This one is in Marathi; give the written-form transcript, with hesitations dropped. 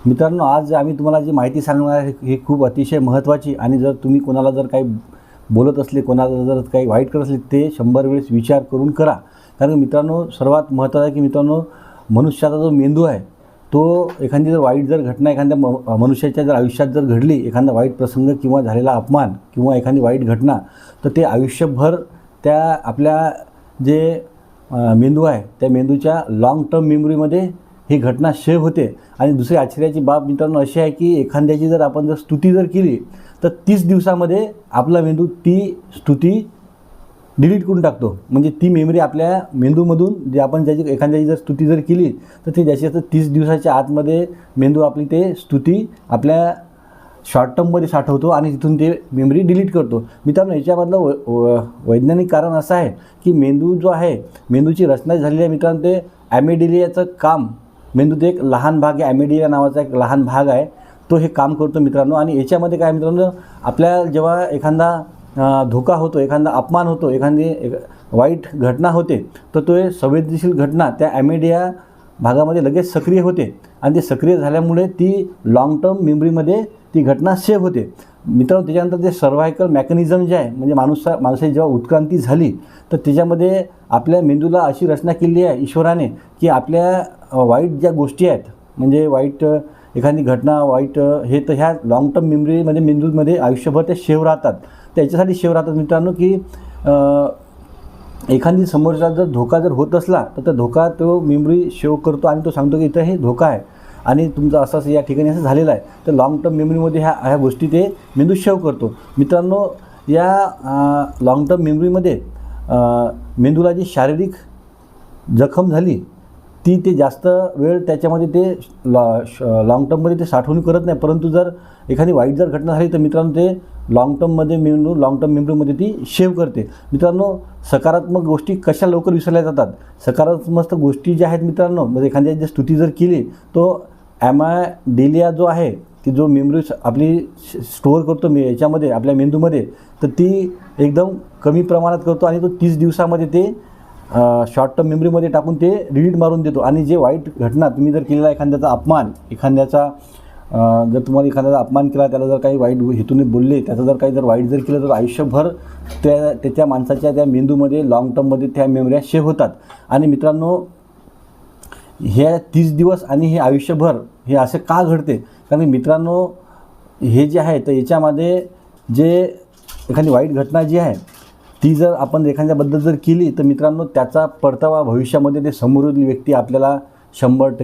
मित्रांनो, आज आम्ही तुम्हाला जी माहिती सांगणार आहे ही खूप अतिशय महत्त्वाची, आणि जर तुम्ही कोणाला जर काही बोलत असले, कोणाला जर काही वाईट करत असले, ते 100 वेळेस विचार करून करा. कारण मित्रांनो, सर्वात महत्त्वाचं आहे की मित्रांनो, मनुष्याचा जो मेंदू आहे तो एखादी जर वाईट जर घटना एखाद्या मनुष्याच्या जर आयुष्यात जर घडली, एखादा वाईट प्रसंग किंवा झालेला अपमान किंवा एखादी वाईट घटना, तर ते आयुष्यभर त्या आपल्या जे मेंदू आहे त्या मेंदूच्या लाँग टर्म मेमरीमध्ये ही घटना सेव्ह होते. आणि दुसरी आश्चर्याची बाब मित्रांनो अशी आहे की एखाद्याची जर आपण जर स्तुती जर केली तर 30 दिवसामध्ये आपला मेंदू ती स्तुती डिलीट करून टाकतो. म्हणजे ती मेमरी आपल्या मेंदूमधून जे आपण ज्याची एखाद्याची जर स्तुती जर केली तर ते ज्याची 30 दिवसाच्या आतमध्ये मेंदू आपली ते स्तुती आपल्या शॉर्ट टर्ममध्ये साठवतो आणि तिथून ते मेमरी डिलीट करतो. मित्रांनो, याच्यामधलं वैज्ञानिक कारण असं आहे की मेंदू जो आहे, मेंदूची रचना झालेली आहे मित्रांनो, ते ॲमेडिलियाचं काम, मेंदूत एक लहान भाग आहे, ॲमेडिलिया नावाचा एक लहान भाग आहे, तो हे काम करतो मित्रांनो. आणि याच्यामध्ये काय मित्रांनो, आपल्या जेव्हा एखादा धोका होतो, एखादा अपमान होतो, एखादी वाईट घटना होते, तर तो संवेदनशील घटना त्या ॲमेडिया भागामध्ये लगेच सक्रिय होते आणि ते सक्रिय झाल्यामुळे ती लाँग टर्म मेमरीमध्ये ती घटना सेव्ह होते. मित्रांनो, त्याच्यानंतर ते सर्व्हायकल मेकॅनिझम जे आहे, म्हणजे माणसाची जेव्हा उत्क्रांती झाली तर त्याच्यामध्ये आपल्या मेंदूला अशी रचना केली आहे ईश्वराने की आपल्या वाईट ज्या गोष्टी आहेत, म्हणजे वाईट एखादी घटना, वाईट हे, तर ह्या लाँग टर्म मेमरीमध्ये मेंदूमध्ये आयुष्यभर ते सेव्ह राहतात. त्याच्यासाठी सेव्ह राहतात मित्रांनो की एखादी समोरचा जर धोका जर होत असला तर धोका तो मेमरी सेव्ह करतो आणि तो सांगतो की इथं हे धोका आहे आणि तुमचं असं या ठिकाणी असं झालेलं आहे. तर लाँग टर्म मेमरीमध्ये ह्या गोष्टी ते मेंदू सेव्ह करतो. मित्रांनो, या लाँग टर्म मेमरीमध्ये मेंदूला जी शारीरिक जखम झाली ती ते जास्त वेळ त्याच्यामध्ये ते लाँग टर्ममध्ये ते साठवून करत नाही. परंतु जर एखादी वाईट जर घटना झाली तर मित्रांनो ते लाँग टर्ममध्ये मेंदू लाँग टर्म मेमरीमध्ये ती सेव्ह करते. मित्रांनो, सकारात्मक गोष्टी कशा लवकर विसरल्या जातात? सकारात्मक गोष्टी ज्या आहेत मित्रांनो, म्हणजे एखाद्याची जर स्तुती जर केली तो ॲमेडिलिया जो आहे की जो मेमरी आपली स्टोअर करतो याच्यामध्ये आपल्या मेंदूमध्ये, तर ती एकदम कमी प्रमाणात करतो आणि तो 30 दिवसामध्ये ते शॉर्ट टर्म मेमरीमध्ये टाकून ते डिलीट मारून देतो. आणि जे वाईट घटना तुम्ही जर केलेला, एखाद्याचा अपमान, एखाद्याचा जर तुम्हाला एखाद्याचा अपमान केला, त्याला जर काही वाईट हेतूने बोलले, त्याचं जर काही जर वाईट जर केलं, तर आयुष्यभर त्याच्या माणसाच्या त्या मेंदूमध्ये लाँग टर्ममध्ये त्या मेमऱ्या सेव्ह होतात. आणि मित्रांनो, हे 30 दिवस आणि हे आयुष्यभर हे असे का घडते? कारण मित्रांनो, हे जे आहे तर याच्यामध्ये जे एखादी वाईट घटना जी आहे ती जर आपण एखाद्याबद्दल जर केली तर मित्रांनो त्याचा परतावा भविष्यामध्ये ते समोरील व्यक्ती आपल्याला 100%